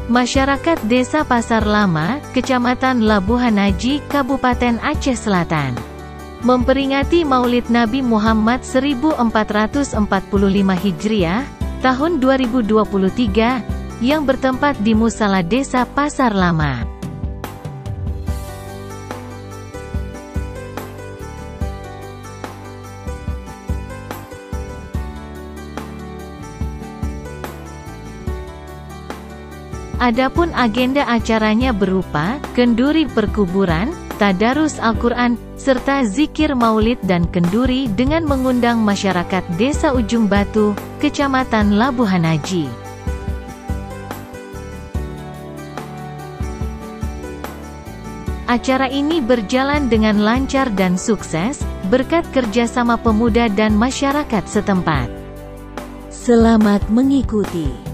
Masyarakat Desa Pasar Lama, Kecamatan Labuhan Haji, Kabupaten Aceh Selatan, memperingati Maulid Nabi Muhammad 1445 Hijriah, tahun 2023, yang bertempat di Musala Desa Pasar Lama. Adapun agenda acaranya berupa kenduri perkuburan, tadarus Al-Quran, serta zikir maulid dan kenduri dengan mengundang masyarakat Desa Ujung Batu, Kecamatan Labuhan Haji. Acara ini berjalan dengan lancar dan sukses, berkat kerjasama pemuda dan masyarakat setempat. Selamat mengikuti.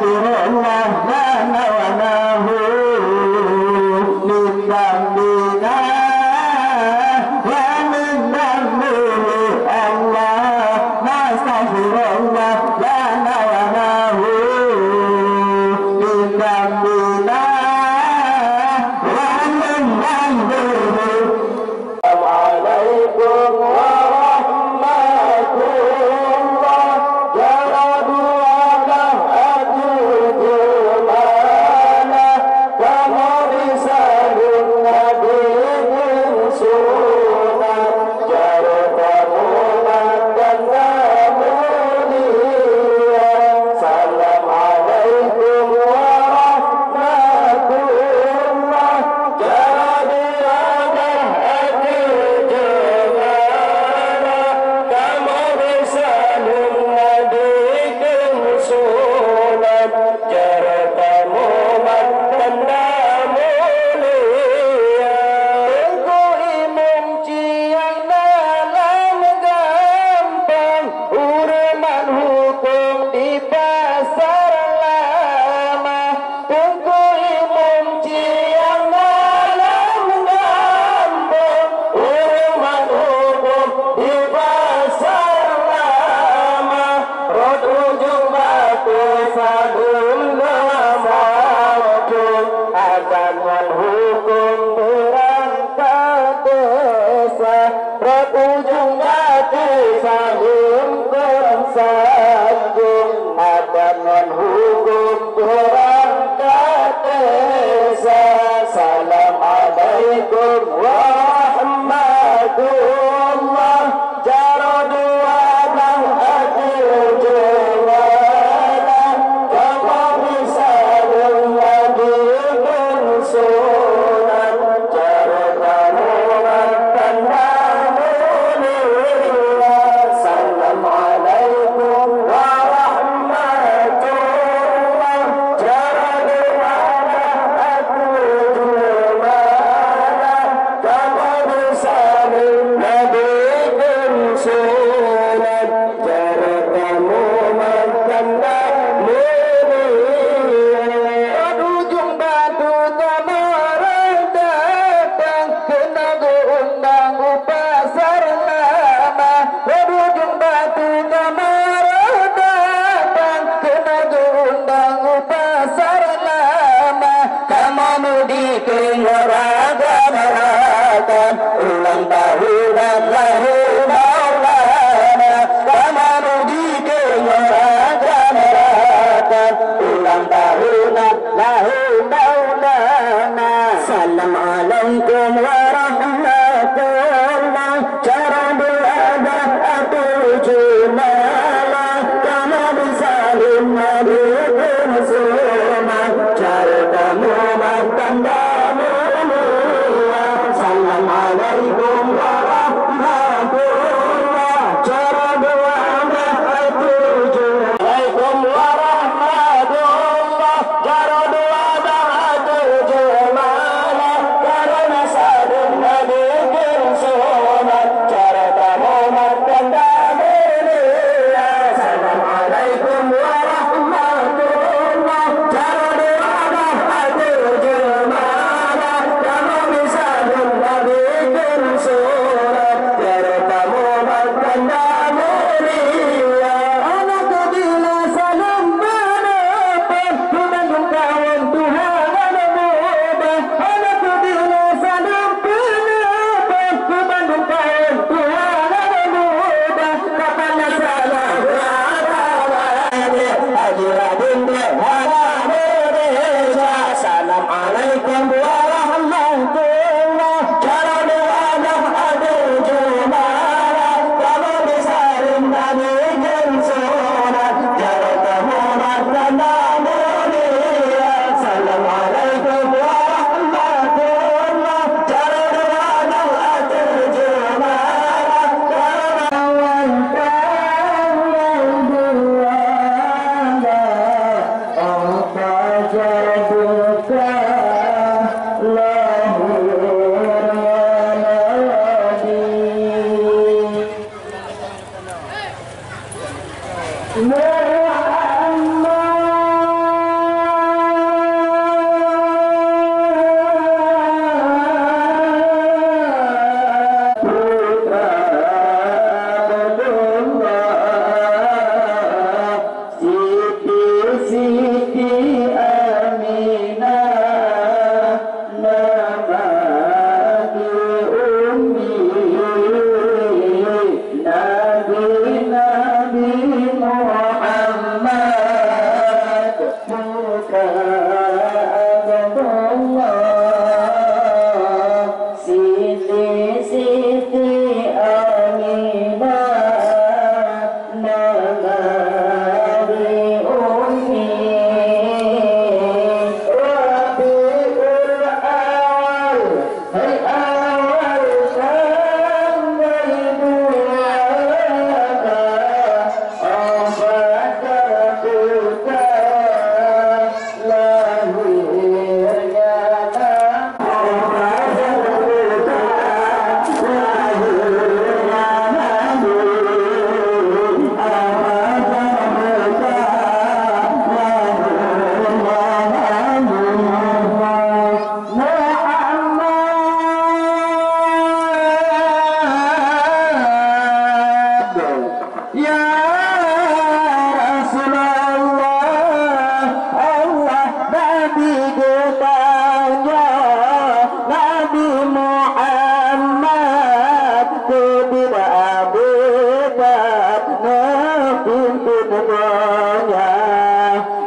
nastaghfirullah lana wa lahu min dambina wa min dambili Allah nastaghfirullah lana wa lahu min dambina wa min dambili. Assalamualaikum warahmatullah jaraduana adujumana kama risalun nabi sunnah jaradamuman dan namulia. Assalamualaikum warahmatullah jaraduana adujumana kama risalun nabi sunnah jaradamuman dan namulia. Engkau imam ciang dalam gampang uruman hukum di pasar lama. Engkau imam ciang dalam gampang uruman hukum di pasar lama. Rod ujung batu sadun lemajun agangan hukum berangkat desa. Rod ujung batu sadun bersajun agangan hukum berangkat desa. Assalamualaikum warahmatullah jaraduana adujumana kama risalun nabi sunnah jaradamuman dan namulia. Assalamualaikum warahmatullah jaraduana adujumana kama risalun nabi sunnah jaradamuman dan namulia. Ujung batu tamaran datang kena undang pasar lama. Ujung batu tamaran datang kena undang pasar lama. Kamu mudikin waragam ulang tahunan lahu maulana. Kamu mudikin waragam ulang tahunan lahu maulana. Assalamualaikum warahmatullah jaraduana adujumana kama risalun nabi sunnah jaradamuman dan namulia. Assalamualaikum warahmatullah jaraduana adujumana. Assalamualaikum warahmatullah jaraduana adujumana Nabi kitanya Nabi Muhammad tidak beda Nabi kitanya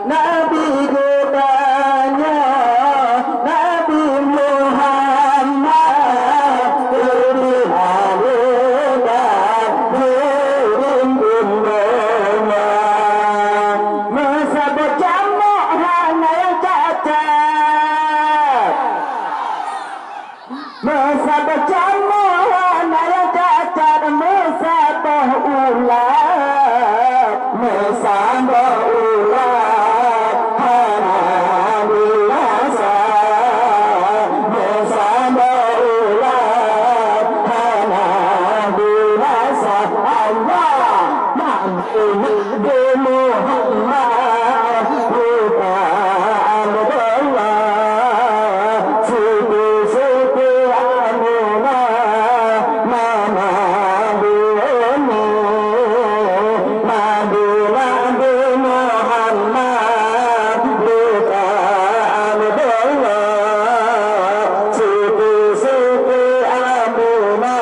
Nabi kitanya Nabi Muhammad tidak beda Masa berjamak hana yang cacat Masa berjamak hana yang cacat Masa berulat Masa berulat hana binasa Masa berulat hana binasa Allah mampu Muhammad bukan Allah suku-suku amuna mama bunu Nabi Muhammad bukan Allah suku-suku amuna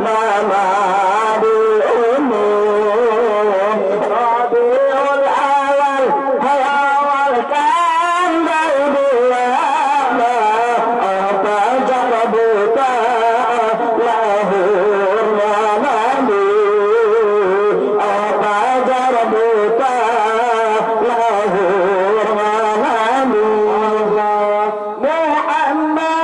mama bunu Rabiul awal hayawalkan dari buana apa jara buka lahirnya Nabi apa jara buka lahirnya Nabi Muhammad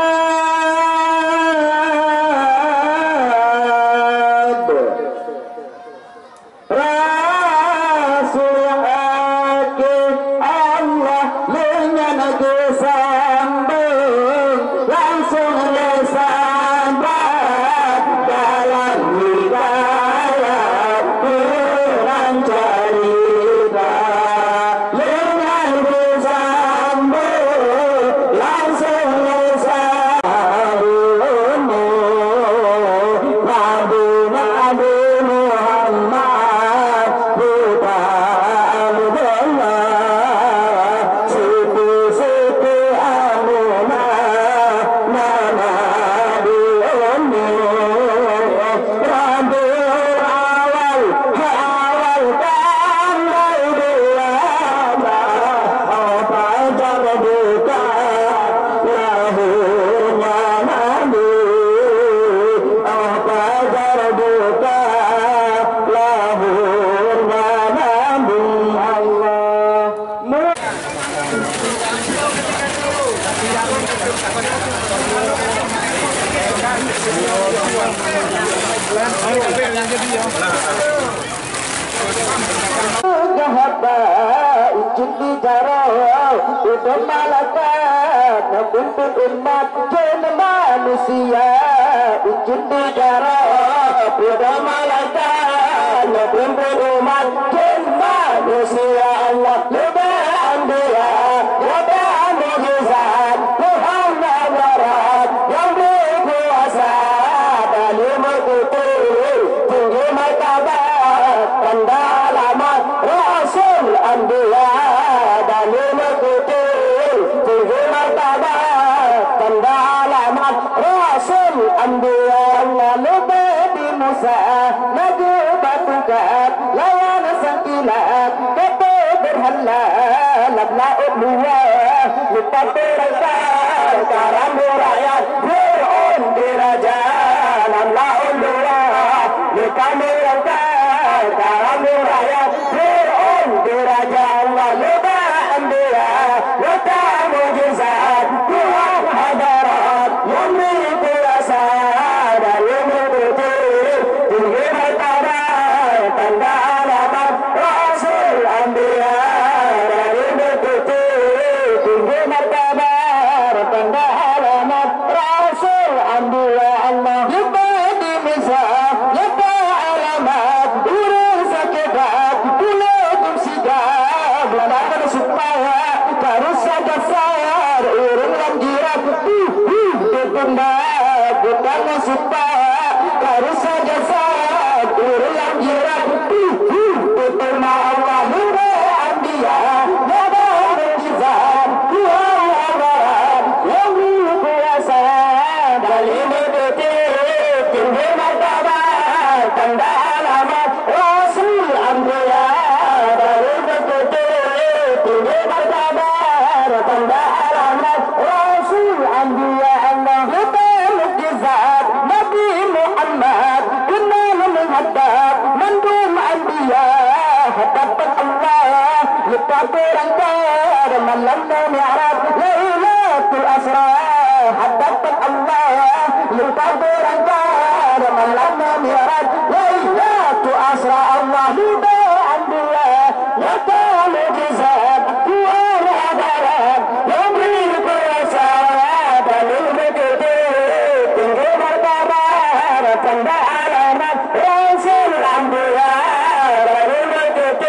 Rasul hakim Allah dengan kesambung langsung lesambat dalam hidayah kurang cerita dengan kesambung langsung lesambat Nabi Muhammad bukan Allah suku-suku amuna nama diuni Rabiul awal hawalkan dari buana apa jara buka lahirnya Nabi apa jara buka lahirnya Nabi Allah Gahaba ujung di jarau udah malakat untuk umat jen manusia ujung di jarau udah malakat untuk umat jen manusia Allah lebih ambiya lebih mujizat Tuhan barat yang berkuasa dalam berkutul tinggi martabat tanda alamat Rasul Anbiya dalam berkutul tinggi martabat tanda alamat Rasul Anbiya Allah lebih di Musa Nabi batukan lawan sekilat kata berhala labla ubluwa lupa berasal cara murayat Fir'aun diraja labla ubluwa lupa berasal cara murayat Fir'aun diraja Allah lupa ambiya lupa mujizat Tuhan hadarat yang berkuasa dalam berkutul tinggi martabat tanda alamat Rasul Anbiya dalam berkutul tinggi martabat tanda alamat Rasul Anbiya لما معراج ليلة الأسرى حدثت الله للقبر أنجار من لما معراج ليلة أسرى الله لدى أنبياء يطال جزاء كوار عبارات يمري بالرسالة للمكتب تنجي مرتبار تنبع علامات رسول الأنبياء للمكتب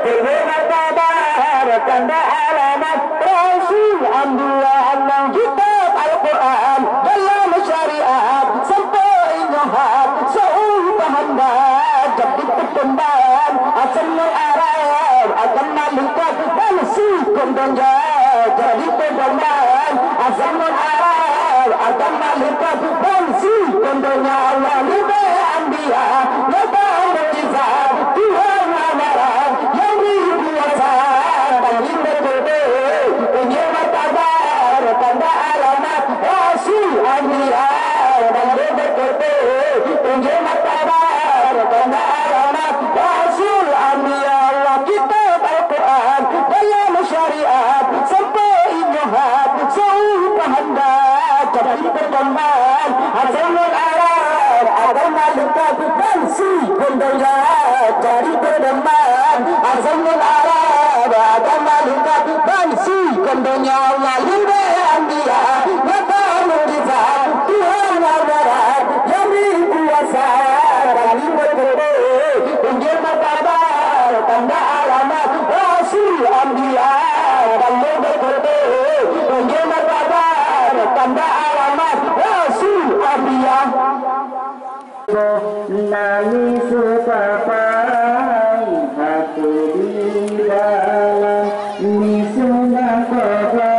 تنجي مرتبار تنبع علامات رسول الأنبياء الله كتاب القرآن dalam syariat sampai nyahat seumur bahandat jadi perkembang asalnya Arab akan melihat dan si kondonja jadi perkembang asalnya Arab akan melihat dan si kondonja Allah lebih ambiya lebih mukjizat Tuhan amaran yang dibiasa dan dibetul ini martabat tanda alamat Rasul Ambiya dan dibetul ini martabat tanda alamat Rasul Ambiya Allah kitab Al-Quran dalam syariat sampai inyohat seumur bahandat jadi berkembang hasilul Arab ada malikat dan si kondonja jadi berkembang hasilul Arab ada malikat dan si kondonja Allah lebih ambiya lebih mukjizat Tuhan amaran yang berkuasa dan dibetul tinggi martabat tanda alamat Rasul Ambiya dan dibetul tinggi martabat tanda alamat Rasul Ambiya nangis papai hati di dalam misunan kota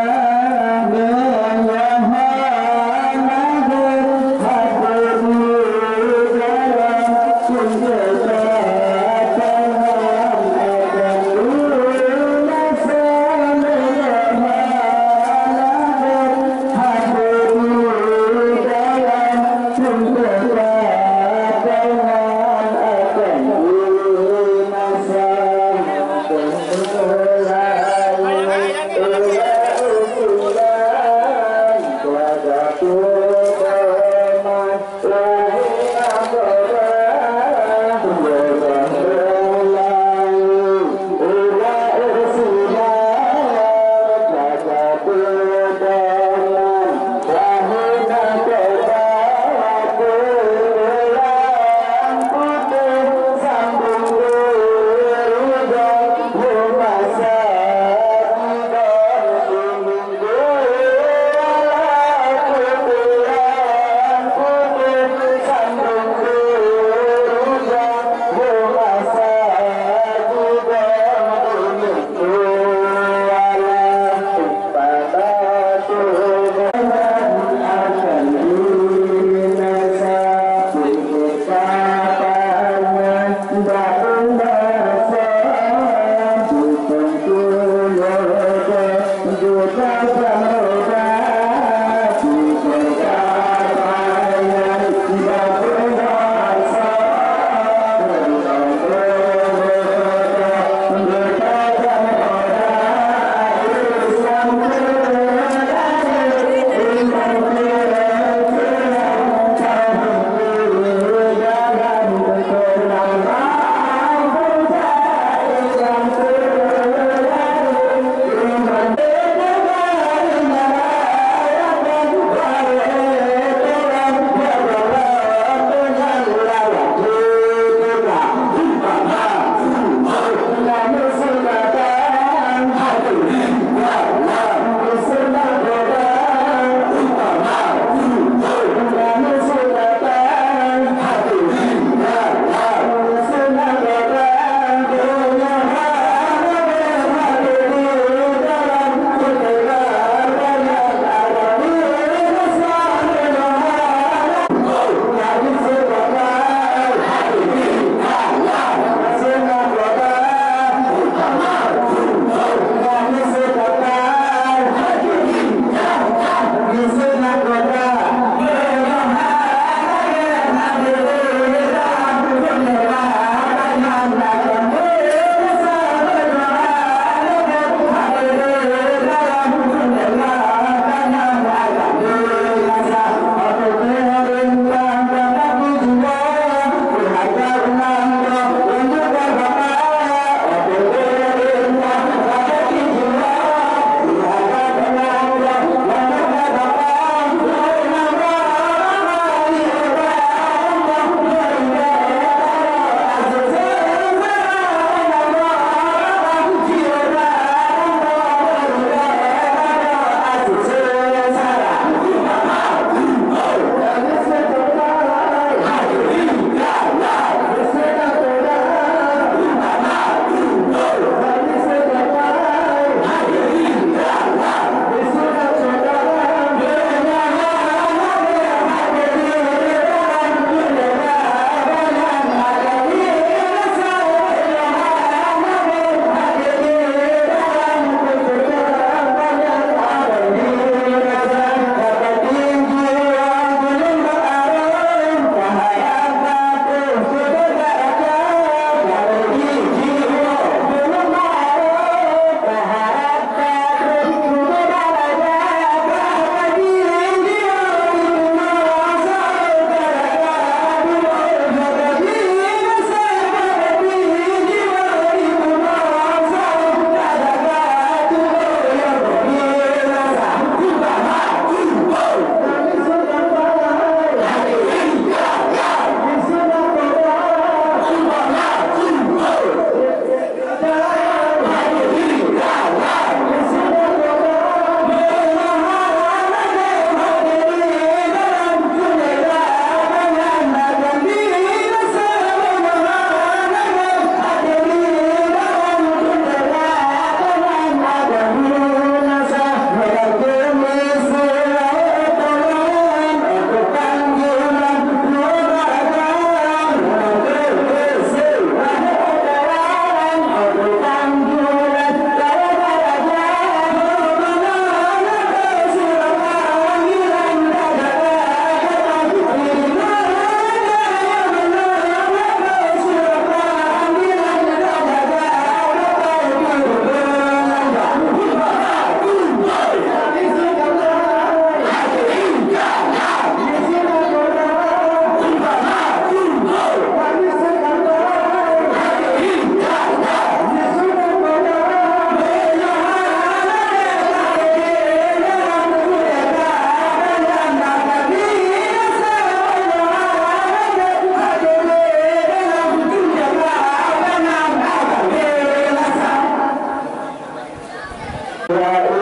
Assalamu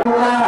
Allah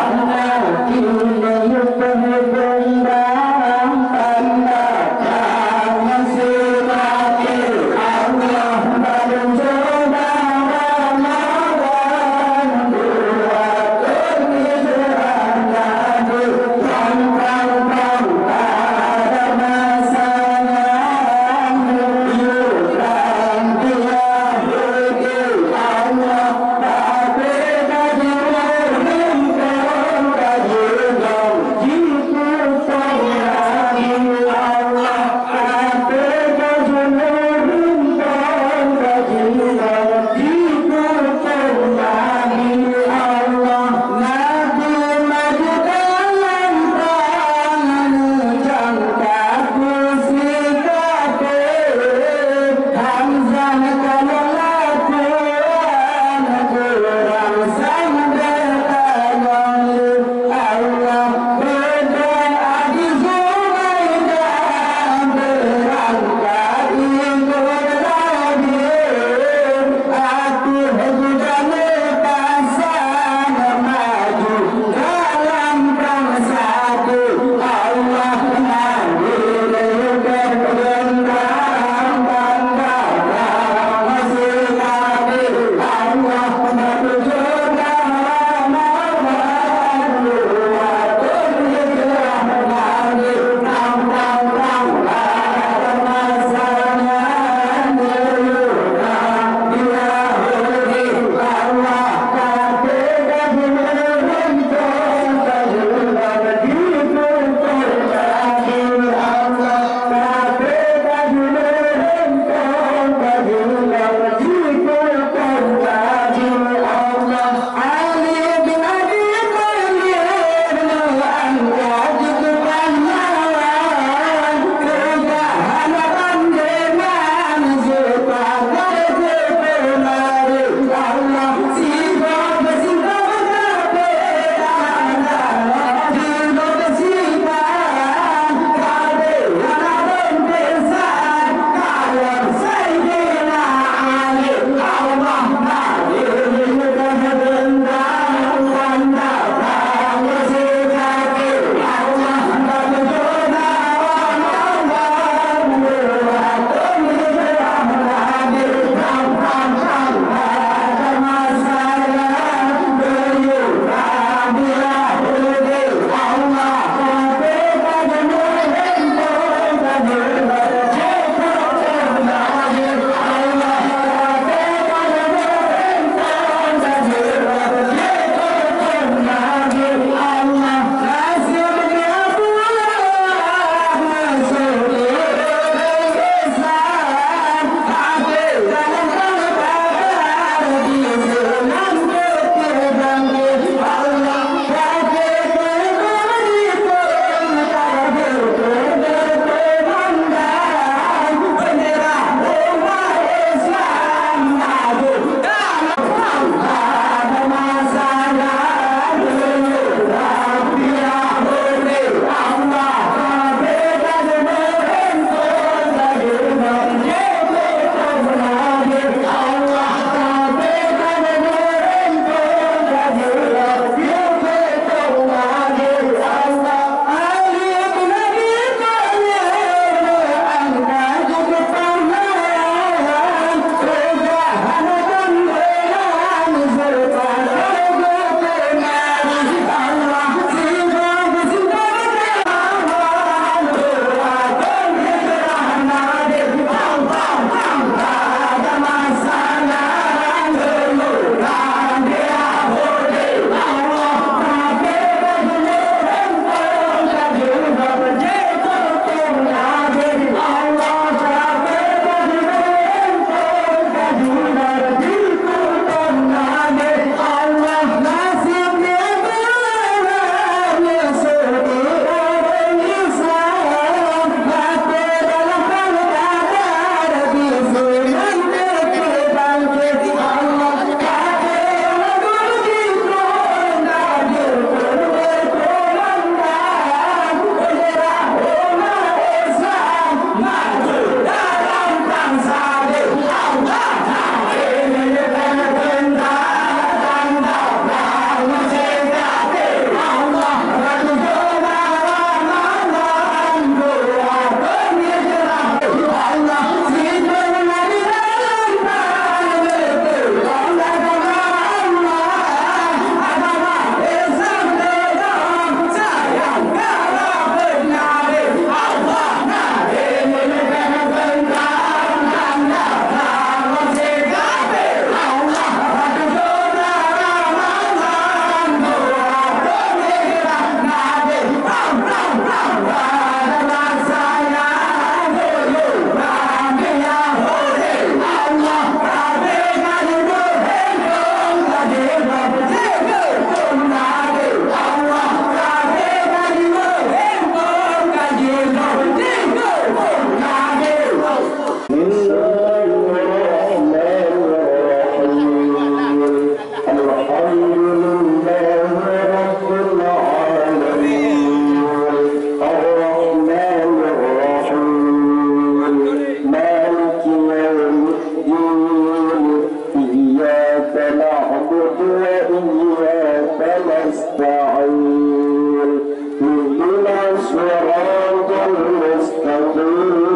نستعين اهدنا الصراط المستقيم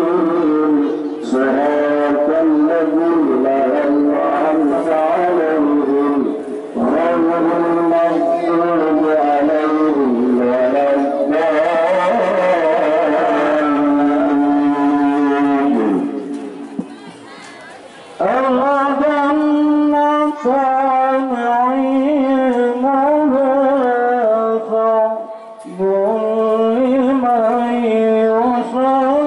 صراط الذين أنعمت عليهم غير المغضوب عليهم ولا الضالين. أَوَلَمْ طَامِعِينَ لِمَن يُصَلِّي